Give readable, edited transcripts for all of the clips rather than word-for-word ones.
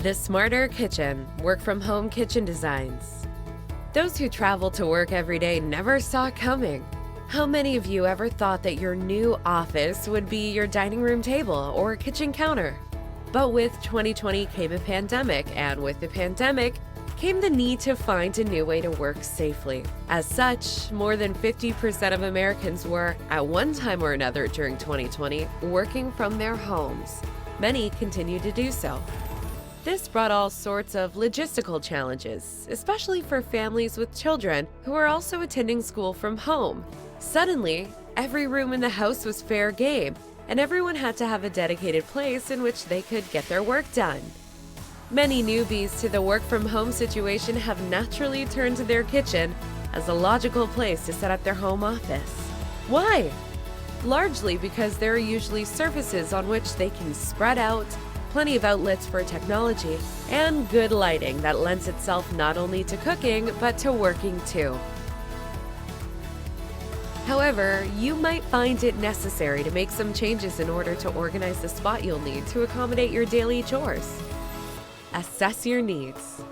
The Smarter Kitchen, work-from-home kitchen designs. Those who travel to work every day never saw it coming. How many of you ever thought that your new office would be your dining room table or kitchen counter? But with 2020 came a pandemic, and with the pandemic came the need to find a new way to work safely. As such, more than 50% of Americans were, at one time or another during 2020, working from their homes. Many continue to do so. This brought all sorts of logistical challenges, especially for families with children who are also attending school from home. Suddenly, every room in the house was fair game, and everyone had to have a dedicated place in which they could get their work done. Many newbies to the work-from-home situation have naturally turned to their kitchen as a logical place to set up their home office. Why? Largely because there are usually surfaces on which they can spread out, plenty of outlets for technology, and good lighting that lends itself not only to cooking, but to working too. However, you might find it necessary to make some changes in order to organize the spot you'll need to accommodate your daily chores. Assess your needs.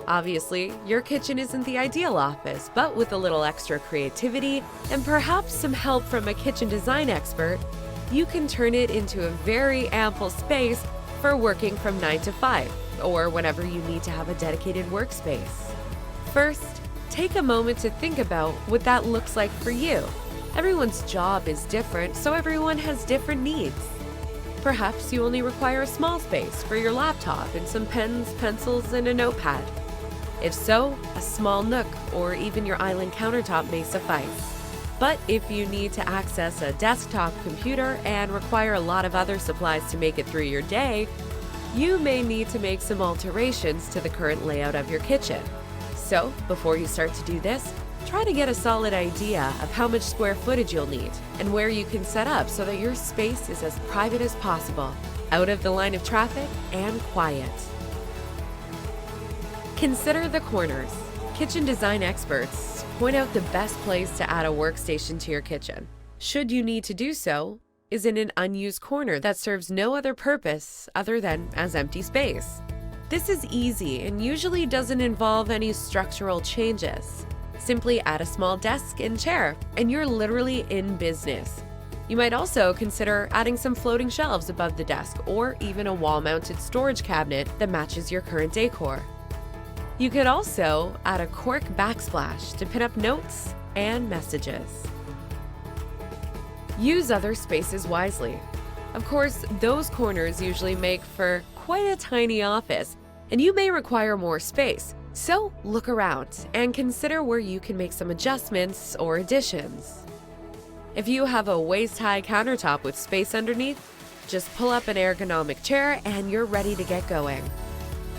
Obviously, your kitchen isn't the ideal office, but with a little extra creativity and perhaps some help from a kitchen design expert, you can turn it into a very ample space for working from 9 to 5, or whenever you need to have a dedicated workspace. First, take a moment to think about what that looks like for you. Everyone's job is different, so everyone has different needs. Perhaps you only require a small space for your laptop and some pens, pencils, and a notepad. If so, a small nook or even your island countertop may suffice. But if you need to access a desktop computer and require a lot of other supplies to make it through your day, you may need to make some alterations to the current layout of your kitchen. So, before you start to do this, try to get a solid idea of how much square footage you'll need and where you can set up so that your space is as private as possible, out of the line of traffic and quiet. Consider the corners. Kitchen design experts point out the best place to add a workstation to your kitchen, should you need to do so, is in an unused corner that serves no other purpose other than as empty space. This is easy and usually doesn't involve any structural changes. Simply add a small desk and chair, and you're literally in business. You might also consider adding some floating shelves above the desk or even a wall-mounted storage cabinet that matches your current decor. You could also add a cork backsplash to pin up notes and messages. Use other spaces wisely. Of course, those corners usually make for quite a tiny office, and you may require more space. So look around and consider where you can make some adjustments or additions. If you have a waist-high countertop with space underneath, just pull up an ergonomic chair and you're ready to get going.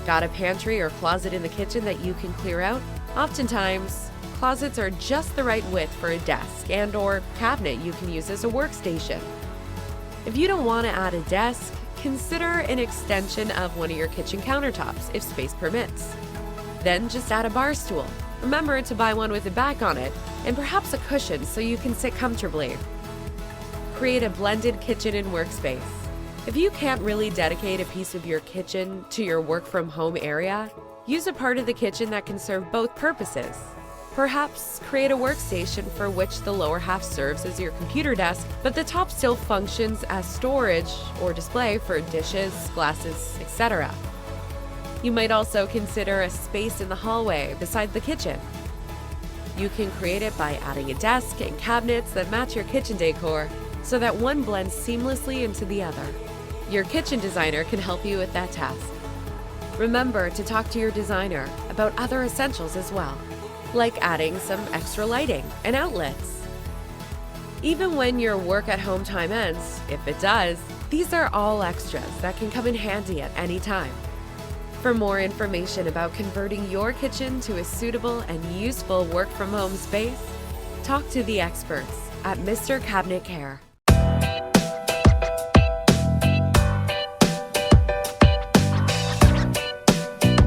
Got a pantry or closet in the kitchen that you can clear out? Oftentimes, closets are just the right width for a desk and/or cabinet you can use as a workstation. If you don't want to add a desk, consider an extension of one of your kitchen countertops if space permits. Then just add a bar stool. Remember to buy one with a back on it, and perhaps a cushion so you can sit comfortably. Create a blended kitchen and workspace. If you can't really dedicate a piece of your kitchen to your work-from-home area, use a part of the kitchen that can serve both purposes. Perhaps create a workstation for which the lower half serves as your computer desk, but the top still functions as storage or display for dishes, glasses, etc. You might also consider a space in the hallway beside the kitchen. You can create it by adding a desk and cabinets that match your kitchen decor so that one blends seamlessly into the other. Your kitchen designer can help you with that task. Remember to talk to your designer about other essentials as well, like adding some extra lighting and outlets. Even when your work at home time ends, if it does, these are all extras that can come in handy at any time. For more information about converting your kitchen to a suitable and useful work-from-home space, talk to the experts at Mr. Cabinet Care.